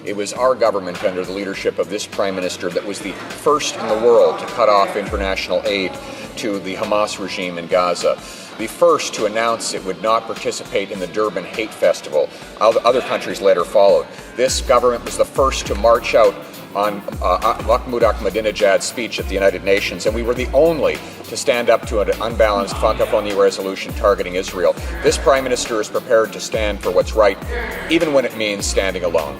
It was our government, under the leadership of this Prime Minister, that was the first in the world to cut off international aid to the Hamas regime in Gaza. The first to announce it would not participate in the Durban Hate Festival. Other countries later followed. This government was the first to march out on Mahmoud Ahmadinejad's speech at the United Nations, and we were the only to stand up to an unbalanced Francophonie resolution targeting Israel. This Prime Minister is prepared to stand for what's right, even when it means standing alone.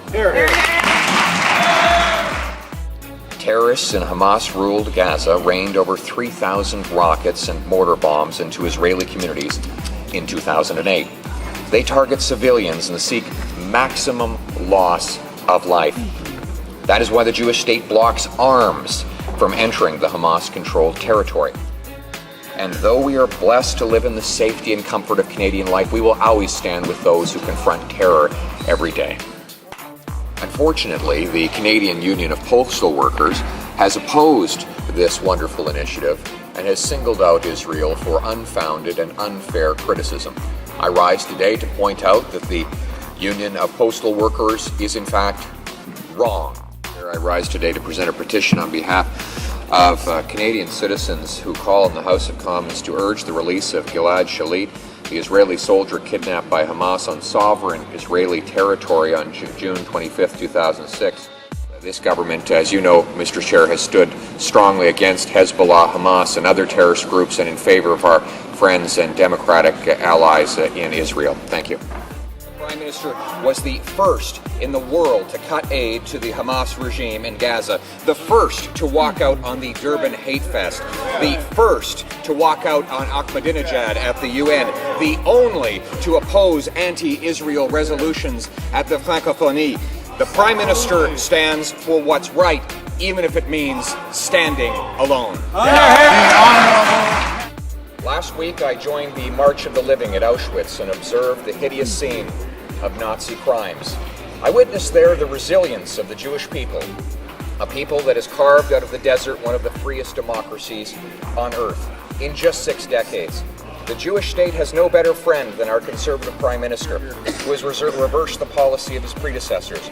Terrorists in Hamas-ruled Gaza rained over 3,000 rockets and mortar bombs into Israeli communities in 2008. They target civilians and seek maximum loss of life. That is why the Jewish state blocks arms from entering the Hamas-controlled territory. And though we are blessed to live in the safety and comfort of Canadian life, we will always stand with those who confront terror every day. Unfortunately, the Canadian Union of Postal Workers has opposed this wonderful initiative and has singled out Israel for unfounded and unfair criticism. I rise today to point out that the Union of Postal Workers is in fact wrong. I rise today to present a petition on behalf of Canadian citizens who call on the House of Commons to urge the release of Gilad Shalit, the Israeli soldier kidnapped by Hamas on sovereign Israeli territory on June 25, 2006. This government, as you know, Mr. Chair, has stood strongly against Hezbollah, Hamas, and other terrorist groups and in favor of our friends and democratic allies in Israel. Thank you. The Prime Minister was the first in the world to cut aid to the Hamas regime in Gaza, the first to walk out on the Durban Hate Fest, the first to walk out on Ahmadinejad at the UN, the only to oppose anti-Israel resolutions at the Francophonie. The Prime Minister stands for what's right, even if it means standing alone. Last week, I joined the March of the Living at Auschwitz and observed the hideous scene of Nazi crimes. I witnessed there the resilience of the Jewish people, a people that has carved out of the desert one of the freest democracies on earth in just 6 decades. The Jewish state has no better friend than our conservative Prime Minister, who has reversed the policy of his predecessors.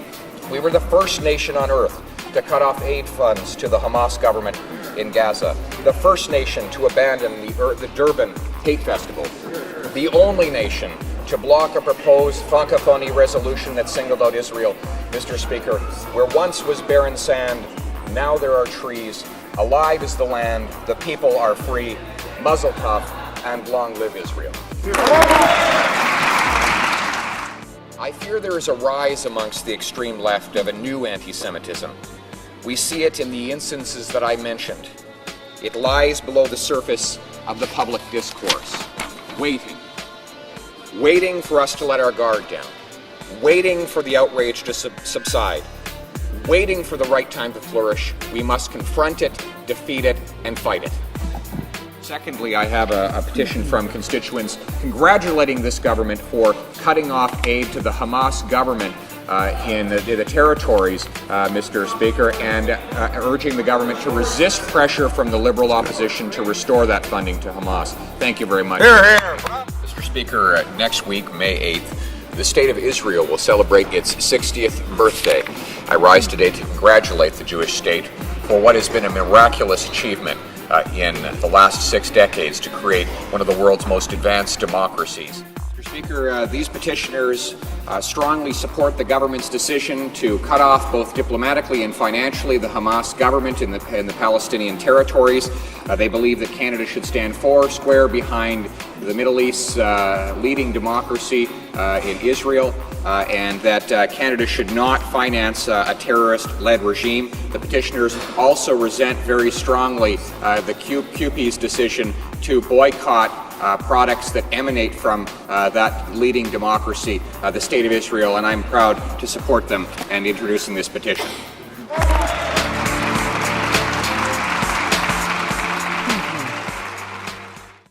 We were the first nation on earth to cut off aid funds to the Hamas government in Gaza, the first nation to abandon the Durban Hate Festival, the only nation to block a proposed Francophonie resolution that singled out Israel. Mr. Speaker, where once was barren sand, now there are trees. Alive is the land, the people are free. Mazel tov, and long live Israel. I fear there is a rise amongst the extreme left of a new anti-Semitism. We see it in the instances that I mentioned. It lies below the surface of the public discourse, waiting for us to let our guard down, waiting for the outrage to subside, waiting for the right time to flourish. We must confront it, defeat it, and fight it. Secondly, I have a petition from constituents congratulating this government for cutting off aid to the Hamas government in the territories, Mr. Speaker, and urging the government to resist pressure from the Liberal opposition to restore that funding to Hamas. Thank you very much. Hear, hear. Mr. Speaker, next week, May 8th, the State of Israel will celebrate its 60th birthday. I rise today to congratulate the Jewish state for what has been a miraculous achievement in the last 6 decades to create one of the world's most advanced democracies. Mr. Speaker, these petitioners strongly support the government's decision to cut off both diplomatically and financially the Hamas government in the Palestinian territories. They believe that Canada should stand foursquare behind the Middle East's leading democracy in Israel, and that Canada should not finance a terrorist-led regime. The petitioners also resent very strongly the CUPE's decision to boycott products that emanate from that leading democracy, the State of Israel, and I'm proud to support them and introducing this petition.